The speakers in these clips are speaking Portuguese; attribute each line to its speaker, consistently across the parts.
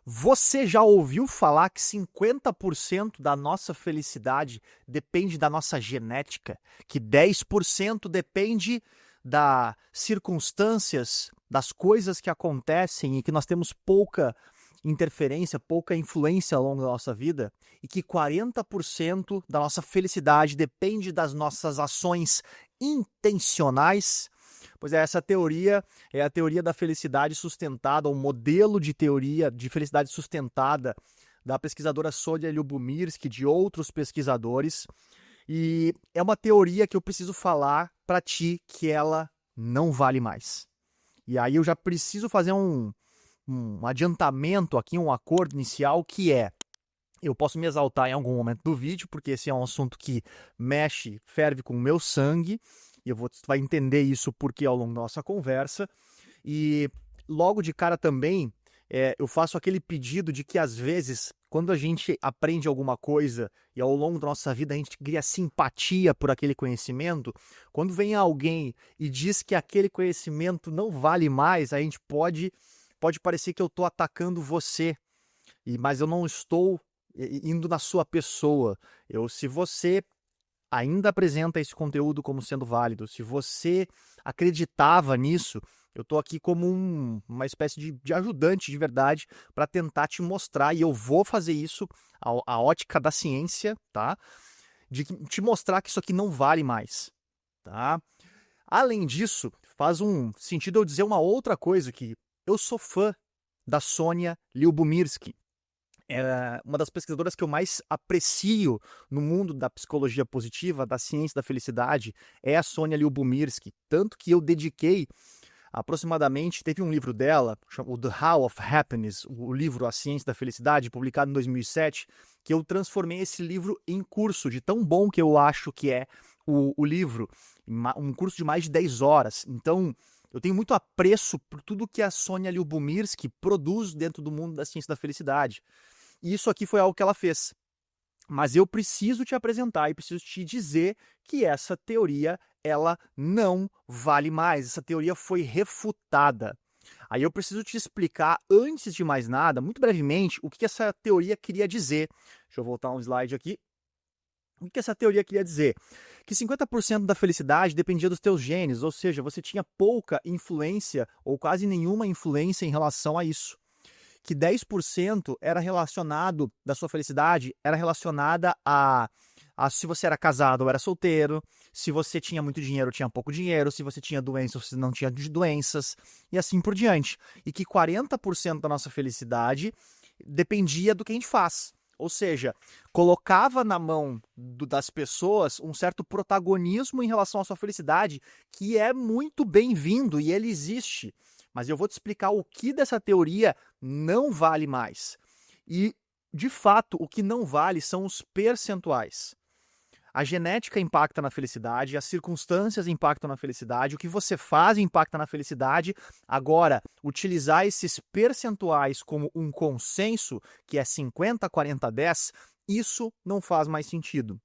Speaker 1: Você já ouviu falar que 50% da nossa felicidade depende da nossa genética? Que 10% depende das circunstâncias, das coisas que acontecem e que nós temos pouca interferência, pouca influência ao longo da nossa vida? E que 40% da nossa felicidade depende das nossas ações intencionais? Pois é, essa teoria é a teoria da felicidade sustentada, o modelo de teoria de felicidade sustentada da pesquisadora Sonja Lyubomirsky, de outros pesquisadores. E é uma teoria que eu preciso falar para ti que ela não vale mais. E aí eu já preciso fazer um adiantamento aqui, um acordo inicial, que é: eu posso me exaltar em algum momento do vídeo, porque esse é um assunto que mexe, ferve com o meu sangue, e tu vai entender isso porque ao longo da nossa conversa. E logo de cara também, eu faço aquele pedido de que às vezes, quando a gente aprende alguma coisa e ao longo da nossa vida a gente cria simpatia por aquele conhecimento, quando vem alguém e diz que aquele conhecimento não vale mais, a gente pode parecer que eu estou atacando você, mas eu não estou indo na sua pessoa. Se você ainda apresenta esse conteúdo como sendo válido, se você acreditava nisso, eu estou aqui como uma espécie de ajudante de verdade para tentar te mostrar, e eu vou fazer isso, a ótica da ciência, tá? De te mostrar que isso aqui não vale mais, tá? Além disso, faz um sentido eu dizer uma outra coisa, que eu sou fã da Sonja Lyubomirsky. É uma das pesquisadoras que eu mais aprecio no mundo da psicologia positiva, da ciência da felicidade, é a Sonja Lyubomirsky. Tanto que eu dediquei aproximadamente, teve um livro dela, o The How of Happiness, o livro A Ciência da Felicidade, publicado em 2007, que eu transformei esse livro em curso, de tão bom que eu acho que é o livro, um curso de mais de 10 horas. Então, eu tenho muito apreço por tudo que a Sonja Lyubomirsky produz dentro do mundo da ciência da felicidade. E isso aqui foi algo que ela fez. Mas eu preciso te apresentar e preciso te dizer que essa teoria, ela não vale mais. Essa teoria foi refutada. Aí eu preciso te explicar, antes de mais nada, muito brevemente, o que essa teoria queria dizer. Deixa eu voltar um slide aqui. O que essa teoria queria dizer? Que 50% da felicidade dependia dos teus genes, ou seja, você tinha pouca influência ou quase nenhuma influência em relação a isso. Que 10% era relacionado, da sua felicidade, era relacionada a se você era casado ou era solteiro, se você tinha muito dinheiro ou tinha pouco dinheiro, se você tinha doença ou se não tinha doenças, e assim por diante. E que 40% da nossa felicidade dependia do que a gente faz. Ou seja, colocava na mão das pessoas um certo protagonismo em relação à sua felicidade, que é muito bem-vindo e ele existe. Mas eu vou te explicar o que dessa teoria não vale mais. E, de fato, o que não vale são os percentuais. A genética impacta na felicidade, as circunstâncias impactam na felicidade, o que você faz impacta na felicidade. Agora, utilizar esses percentuais como um consenso, que é 50, 40, 10, isso não faz mais sentido.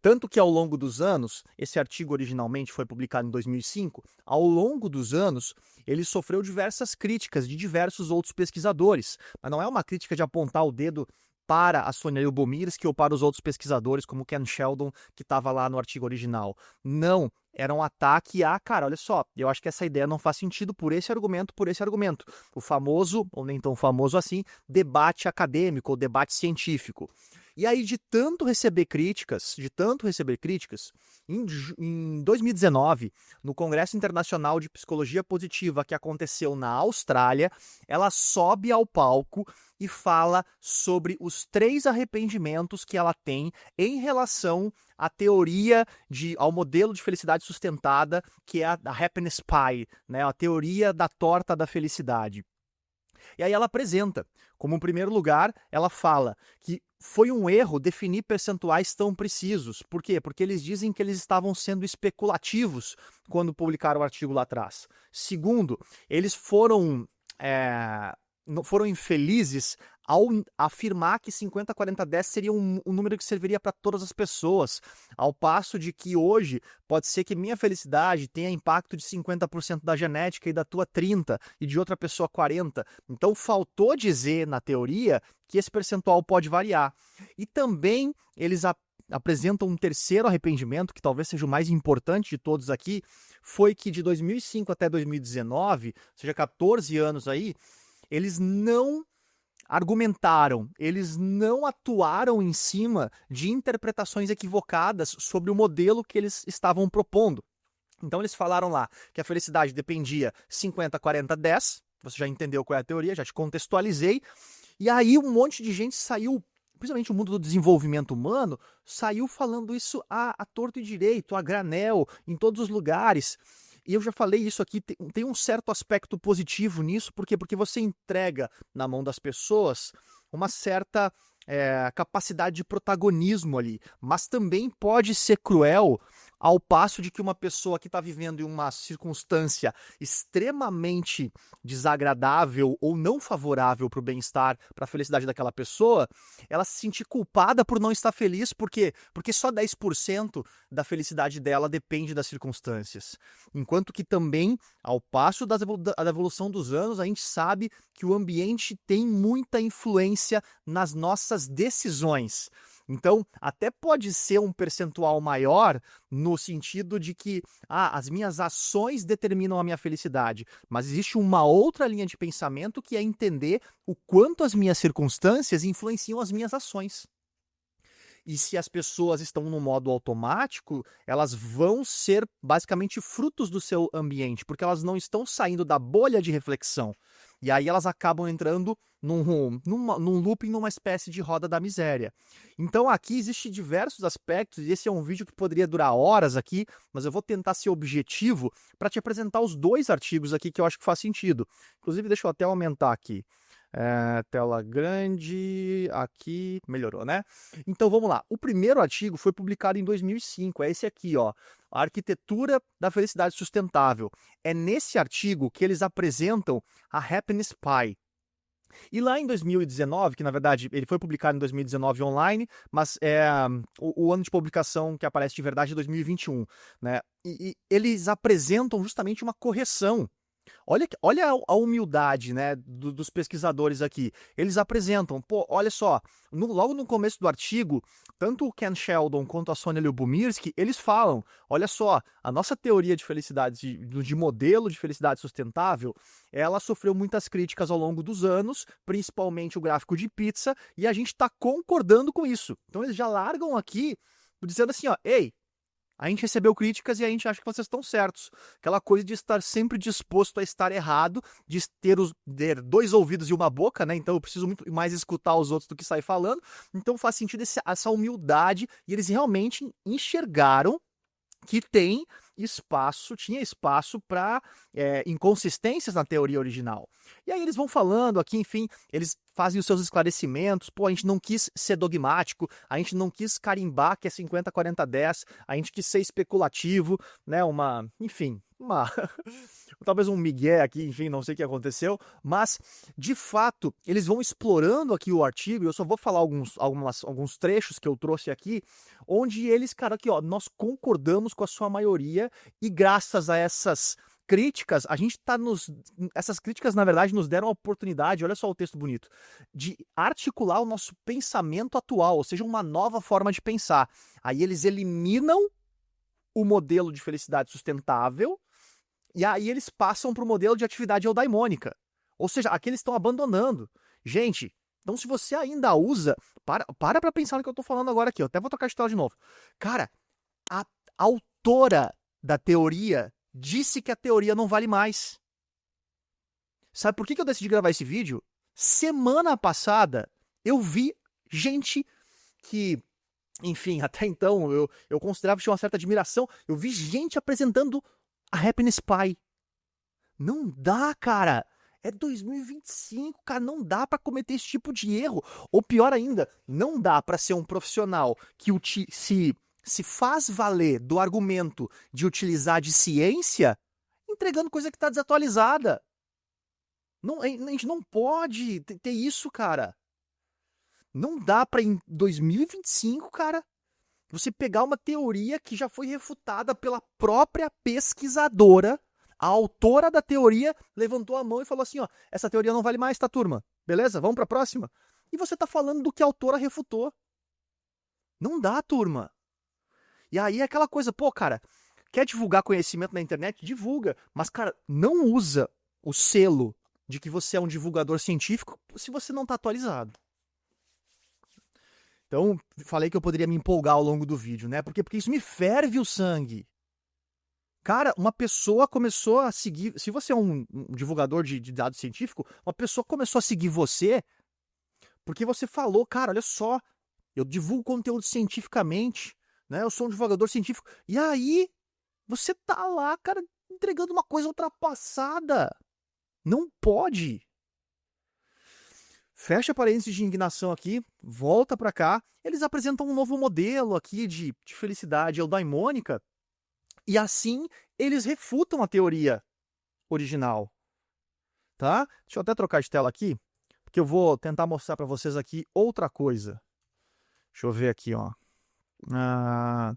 Speaker 1: Tanto que ao longo dos anos, esse artigo originalmente foi publicado em 2005, ao longo dos anos ele sofreu diversas críticas de diversos outros pesquisadores, mas não é uma crítica de apontar o dedo para a Sonja Lyubomirsky ou para os outros pesquisadores, como Ken Sheldon, que estava lá no artigo original. Não, era um ataque a, cara, olha só, eu acho que essa ideia não faz sentido por esse argumento, por esse argumento. O famoso, ou nem tão famoso assim, debate acadêmico ou debate científico. E aí, de tanto receber críticas, em 2019, no Congresso Internacional de Psicologia Positiva, que aconteceu na Austrália, ela sobe ao palco e fala sobre os 3 arrependimentos que ela tem em relação à teoria, ao modelo de felicidade sustentada, que é a Happiness Pie, né? A teoria da torta da felicidade. E aí ela apresenta, como em primeiro lugar, ela fala que foi um erro definir percentuais tão precisos. Por quê? Porque eles dizem que eles estavam sendo especulativos quando publicaram o artigo lá atrás. Segundo, eles foram foram infelizes ao afirmar que 50-40-10 seria um número que serviria para todas as pessoas, ao passo de que hoje pode ser que minha felicidade tenha impacto de 50% da genética e da tua 30% e de outra pessoa 40%. Então faltou dizer na teoria que esse percentual pode variar. E também eles apresentam um terceiro arrependimento, que talvez seja o mais importante de todos aqui, foi que de 2005 até 2019, ou seja, 14 anos aí, eles não argumentaram, eles não atuaram em cima de interpretações equivocadas sobre o modelo que eles estavam propondo. Então eles falaram lá que a felicidade dependia 50-40-10, você já entendeu qual é a teoria, já te contextualizei, e aí um monte de gente saiu, principalmente o mundo do desenvolvimento humano, saiu falando isso a torto e direito, a granel, em todos os lugares. E eu já falei isso aqui, tem um certo aspecto positivo nisso, porque você entrega na mão das pessoas uma certa capacidade de protagonismo ali, mas também pode ser cruel ao passo de que uma pessoa que está vivendo em uma circunstância extremamente desagradável ou não favorável para o bem-estar, para a felicidade daquela pessoa, ela se sentir culpada por não estar feliz, porque só 10% da felicidade dela depende das circunstâncias. Enquanto que também, ao passo da evolução dos anos, a gente sabe que o ambiente tem muita influência nas nossas decisões. Então, até pode ser um percentual maior no sentido de que as minhas ações determinam a minha felicidade, mas existe uma outra linha de pensamento que é entender o quanto as minhas circunstâncias influenciam as minhas ações. E se as pessoas estão no modo automático, elas vão ser basicamente frutos do seu ambiente, porque elas não estão saindo da bolha de reflexão. E aí elas acabam entrando num looping, numa espécie de roda da miséria. Então aqui existem diversos aspectos, e esse é um vídeo que poderia durar horas aqui, mas eu vou tentar ser objetivo para te apresentar os dois artigos aqui que eu acho que faz sentido. Inclusive, deixa eu até aumentar aqui. Tela grande, aqui, melhorou, né? Então vamos lá. O primeiro artigo foi publicado em 2005, é esse aqui, ó. A arquitetura da felicidade sustentável. É nesse artigo que eles apresentam a Happiness Pie. E lá em 2019, que na verdade ele foi publicado em 2019 online, mas o ano de publicação que aparece de verdade é 2021, né? E eles apresentam justamente uma correção. Olha a humildade, né, dos pesquisadores aqui. Eles apresentam, olha só, logo no começo do artigo, tanto o Ken Sheldon quanto a Sonja Lyubomirsky, eles falam, olha só, a nossa teoria de felicidade, de modelo de felicidade sustentável, ela sofreu muitas críticas ao longo dos anos, principalmente o gráfico de pizza, e a gente está concordando com isso. Então eles já largam aqui dizendo assim, ó, ei, a gente recebeu críticas e a gente acha que vocês estão certos. Aquela coisa de estar sempre disposto a estar errado, de ter dois ouvidos e uma boca, né? Então eu preciso muito mais escutar os outros do que sair falando. Então faz sentido essa humildade, e eles realmente enxergaram que tinha espaço para inconsistências na teoria original. E aí eles vão falando aqui, enfim, eles fazem os seus esclarecimentos, a gente não quis ser dogmático, a gente não quis carimbar que é 50-40-10, a gente quis ser especulativo, né, talvez um migué aqui, enfim, não sei o que aconteceu, mas, de fato, eles vão explorando aqui o artigo, e eu só vou falar alguns trechos que eu trouxe aqui, onde eles, cara, aqui, ó, nós concordamos com a sua maioria, e graças a essas críticas, essas críticas, na verdade, nos deram a oportunidade, olha só o texto bonito, de articular o nosso pensamento atual, ou seja, uma nova forma de pensar. Aí eles eliminam o modelo de felicidade sustentável, e aí eles passam para o modelo de atividade eudaimônica. Ou seja, aqui eles estão abandonando. Gente, então se você ainda usa, para pensar no que eu estou falando agora aqui, eu até vou tocar de tela de novo. Cara, a autora da teoria disse que a teoria não vale mais. Sabe por que eu decidi gravar esse vídeo? Semana passada, eu vi gente que, enfim, até então eu considerava que tinha uma certa admiração, eu vi gente apresentando a Happiness Pie. Não dá, cara. É 2025, cara, não dá pra cometer esse tipo de erro. Ou pior ainda, não dá pra ser um profissional que se faz valer do argumento de utilizar de ciência entregando coisa que tá desatualizada. Não, a gente não pode ter isso, cara. Não dá pra em 2025, cara, você pegar uma teoria que já foi refutada pela própria pesquisadora, a autora da teoria levantou a mão e falou assim, ó, essa teoria não vale mais, tá, turma? Beleza? Vamos pra próxima? E você tá falando do que a autora refutou. Não dá, turma. E aí é aquela coisa, pô, cara, quer divulgar conhecimento na internet? Divulga. Mas, cara, não usa o selo de que você é um divulgador científico se você não tá atualizado. Então, falei que eu poderia me empolgar ao longo do vídeo, né? Porque isso me ferve o sangue. Cara, uma pessoa começou a seguir. Se você é um divulgador de dados científicos, uma pessoa começou a seguir você porque você falou, cara, olha só, eu divulgo conteúdo cientificamente, né? Eu sou um divulgador científico. E aí, você tá lá, cara, entregando uma coisa ultrapassada. Não pode. Fecha parênteses de indignação aqui, volta para cá. Eles apresentam um novo modelo aqui de felicidade eudaimônica e assim eles refutam a teoria original, tá? Deixa eu até trocar de tela aqui, porque eu vou tentar mostrar para vocês aqui outra coisa. Deixa eu ver aqui, ó.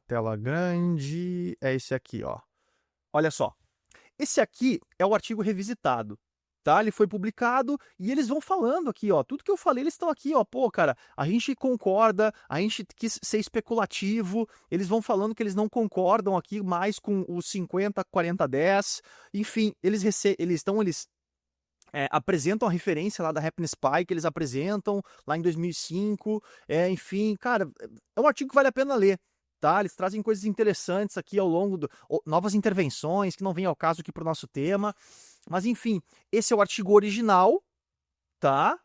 Speaker 1: Tela grande, é esse aqui, ó. Olha só. Esse aqui é o artigo revisitado. Tá? Ele foi publicado e eles vão falando aqui, ó. Tudo que eu falei, eles estão aqui, ó. Pô, cara, a gente concorda, a gente quis ser especulativo. Eles vão falando que eles não concordam aqui mais com os 50, 40, 10. Enfim, eles apresentam a referência lá da Happiness Pie que eles apresentam lá em 2005. Enfim, cara, é um artigo que vale a pena ler. Tá? Eles trazem coisas interessantes aqui ao longo novas intervenções que não vêm ao caso aqui para o nosso tema. Mas enfim, esse é o artigo original, tá?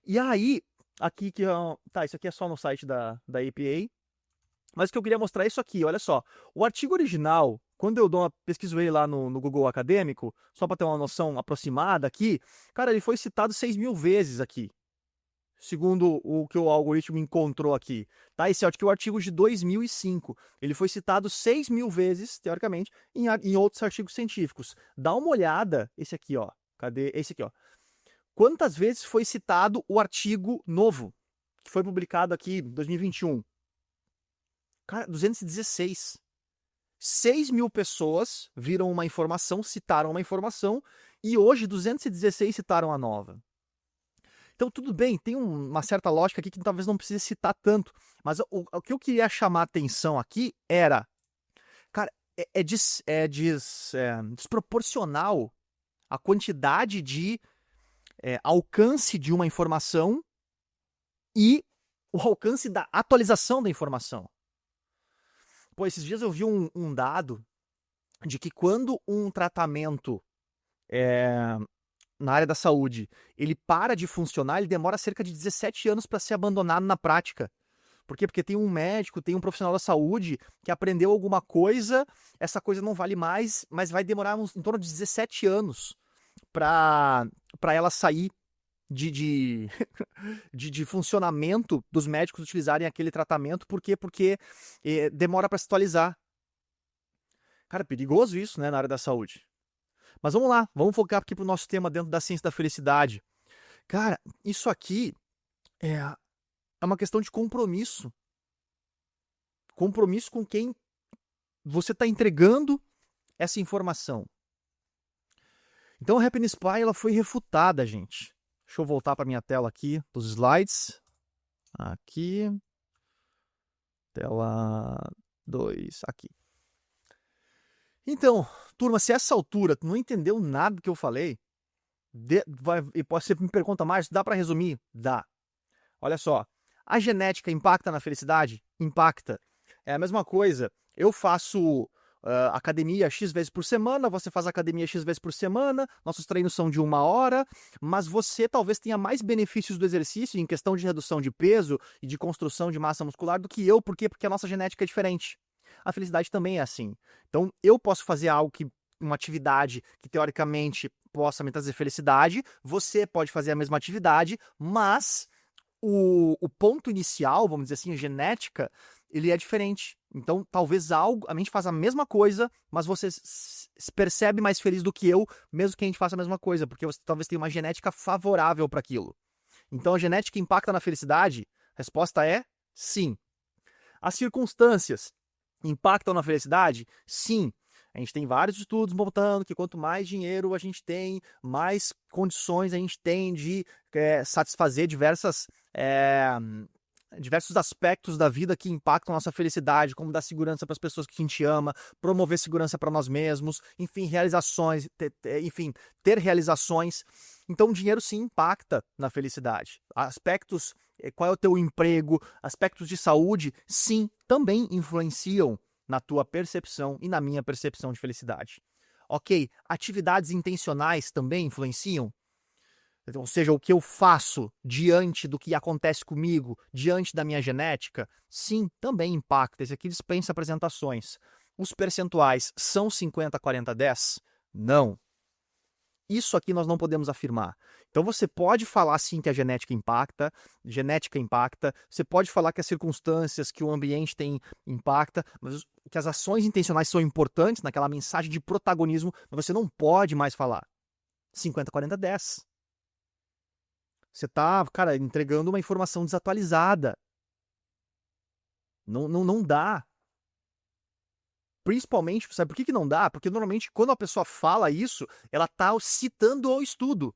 Speaker 1: E aí, aqui que tá, isso aqui é só no site da APA. Mas o que eu queria mostrar é isso aqui, olha só. O artigo original, quando eu pesquiso ele lá no Google Acadêmico, só para ter uma noção aproximada aqui, cara, ele foi citado 6.000 vezes aqui, segundo o que o algoritmo encontrou aqui. Tá? Esse é o artigo de 2005. Ele foi citado 6.000 vezes, teoricamente, em outros artigos científicos. Dá uma olhada, esse aqui, ó. Cadê? Esse aqui, ó. Quantas vezes foi citado o artigo novo, que foi publicado aqui em 2021? Cara, 216. 6.000 pessoas viram uma informação, citaram uma informação, e hoje 216 citaram a nova. Então, tudo bem, tem uma certa lógica aqui que talvez não precise citar tanto, mas o que eu queria chamar a atenção aqui era, cara, é desproporcional a quantidade de alcance de uma informação e o alcance da atualização da informação. Pô, esses dias eu vi um dado de que quando um tratamento na área da saúde, ele para de funcionar, ele demora cerca de 17 anos para ser abandonado na prática. Por quê? Porque tem um médico, tem um profissional da saúde que aprendeu alguma coisa, essa coisa não vale mais, mas vai demorar em torno de 17 anos para ela sair de funcionamento dos médicos utilizarem aquele tratamento. Por quê? Porque demora para se atualizar. Cara, perigoso isso, né, na área da saúde. Mas vamos lá, vamos focar aqui pro nosso tema dentro da ciência da felicidade. Cara, isso aqui é uma questão de compromisso. Compromisso com quem você está entregando essa informação. Então a Happiness Pie ela foi refutada, gente. Deixa eu voltar para minha tela aqui dos slides. Aqui. Tela 2, aqui. Então, turma, se a essa altura tu não entendeu nada do que eu falei, e você me pergunta mais, dá para resumir? Dá. Olha só, a genética impacta na felicidade? Impacta. É a mesma coisa, eu faço academia X vezes por semana, você faz academia X vezes por semana, nossos treinos são de 1 hora, mas você talvez tenha mais benefícios do exercício em questão de redução de peso e de construção de massa muscular do que eu, por quê? Porque a nossa genética é diferente. A felicidade também é assim. Então, eu posso fazer uma atividade que teoricamente possa me trazer felicidade, você pode fazer a mesma atividade, mas o ponto inicial, vamos dizer assim, a genética, ele é diferente. Então, talvez a mente faz a mesma coisa, mas você se percebe mais feliz do que eu, mesmo que a gente faça a mesma coisa, porque você talvez tenha uma genética favorável para aquilo. Então, a genética impacta na felicidade? A resposta é sim. As circunstâncias impactam na felicidade? Sim. A gente tem vários estudos mostrando que quanto mais dinheiro a gente tem, mais condições a gente tem de satisfazer diversos aspectos da vida que impactam a nossa felicidade, como dar segurança para as pessoas que a gente ama, promover segurança para nós mesmos, enfim, realizações, ter realizações. Então, o dinheiro sim impacta na felicidade. Aspectos, qual é o teu emprego, aspectos de saúde, sim, também influenciam na tua percepção e na minha percepção de felicidade. Ok, atividades intencionais também influenciam? Ou seja, o que eu faço diante do que acontece comigo, diante da minha genética, sim, também impacta. Esse aqui dispensa apresentações. Os percentuais são 50, 40, 10? Não. Isso aqui nós não podemos afirmar. Então você pode falar sim que a genética impacta, você pode falar que as circunstâncias, que o ambiente tem impacta, mas que as ações intencionais são importantes naquela mensagem de protagonismo, mas você não pode mais falar 50, 40, 10. Você está, cara, entregando uma informação desatualizada. Não dá. Principalmente, sabe por que não dá? Porque normalmente quando a pessoa fala isso, ela está citando o estudo.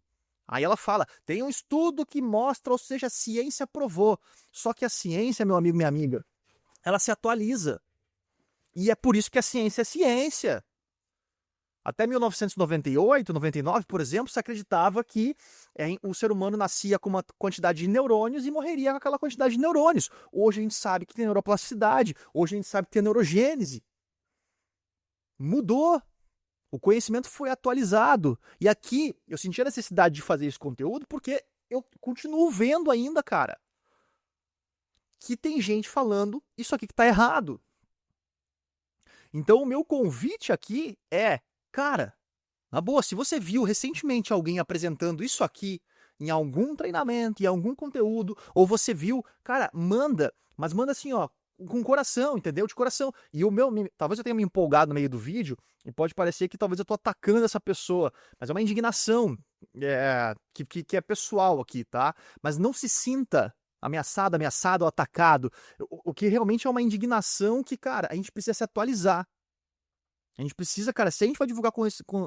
Speaker 1: Aí ela fala, tem um estudo que mostra, ou seja, a ciência provou. Só que a ciência, meu amigo, minha amiga, ela se atualiza. E é por isso que a ciência é ciência. Até 1998, 99, por exemplo, se acreditava que o ser humano nascia com uma quantidade de neurônios e morreria com aquela quantidade de neurônios. Hoje a gente sabe que tem neuroplasticidade, hoje a gente sabe que tem neurogênese. Mudou. O conhecimento foi atualizado. E aqui eu senti a necessidade de fazer esse conteúdo porque eu continuo vendo ainda, cara, que tem gente falando isso aqui que tá errado. Então o meu convite aqui é, cara, na boa, se você viu recentemente alguém apresentando isso aqui em algum treinamento, em algum conteúdo, ou você viu, cara, manda, mas manda assim, ó, com coração, entendeu? De coração. E talvez eu tenha me empolgado no meio do vídeo e pode parecer que talvez eu tô atacando essa pessoa, mas é uma indignação que é pessoal aqui, tá? Mas não se sinta ameaçado ou atacado. O que realmente é uma indignação que, cara, a gente precisa se atualizar. A gente precisa, cara, se a gente vai divulgar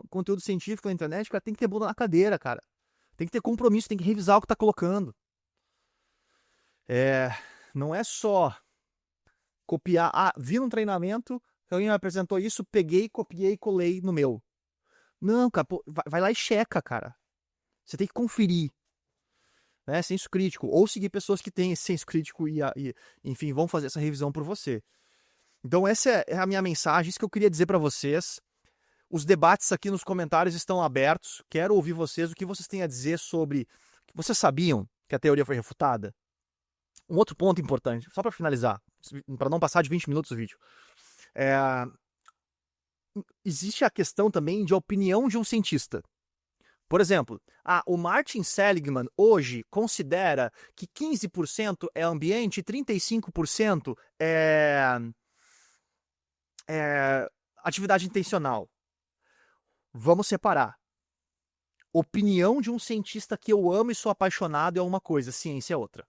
Speaker 1: conteúdo científico na internet, cara, tem que ter bunda na cadeira, cara. Tem que ter compromisso, tem que revisar o que tá colocando. Não é só copiar. Ah, vi num treinamento, alguém me apresentou isso, peguei, copiei e colei no meu. Não, cara, pô, vai lá e checa, cara. Você tem que conferir. Né, senso crítico. Ou seguir pessoas que têm esse senso crítico e enfim, vão fazer essa revisão por você. Então essa é a minha mensagem, isso que eu queria dizer para vocês. Os debates aqui nos comentários estão abertos. Quero ouvir vocês, o que vocês têm a dizer sobre... Vocês sabiam que a teoria foi refutada? Um outro ponto importante, só para finalizar, para não passar de 20 minutos o vídeo. Existe a questão também de opinião de um cientista. Por exemplo, o Martin Seligman hoje considera que 15% é ambiente e 35% é atividade intencional. Vamos separar. Opinião de um cientista que eu amo e sou apaixonado é uma coisa, ciência é outra.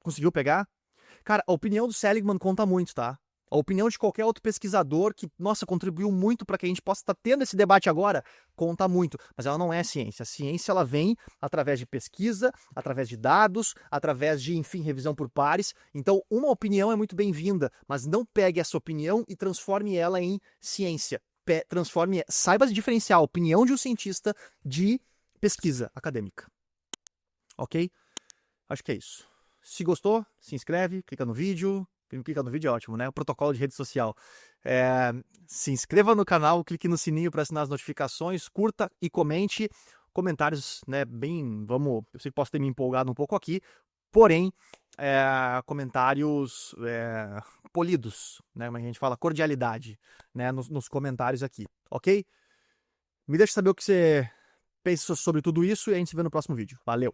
Speaker 1: Conseguiu pegar? Cara, a opinião do Seligman conta muito, tá? A opinião de qualquer outro pesquisador que, nossa, contribuiu muito para que a gente possa estar tendo esse debate agora, conta muito. Mas ela não é ciência. A ciência, ela vem através de pesquisa, através de dados, através de, enfim, revisão por pares. Então, uma opinião é muito bem-vinda, mas não pegue essa opinião e transforme ela em ciência. Saiba diferenciar a opinião de um cientista de pesquisa acadêmica. Ok? Acho que é isso. Se gostou, se inscreve, clica no vídeo. Clica no vídeo é ótimo, né? O protocolo de rede social. Se inscreva no canal, clique no sininho para assinar as notificações, curta e comente. Comentários, né? Eu sei que posso ter me empolgado um pouco aqui, porém, comentários polidos, né? Como a gente fala, cordialidade, né? Nos comentários aqui, ok? Me deixa saber o que você pensa sobre tudo isso e a gente se vê no próximo vídeo. Valeu!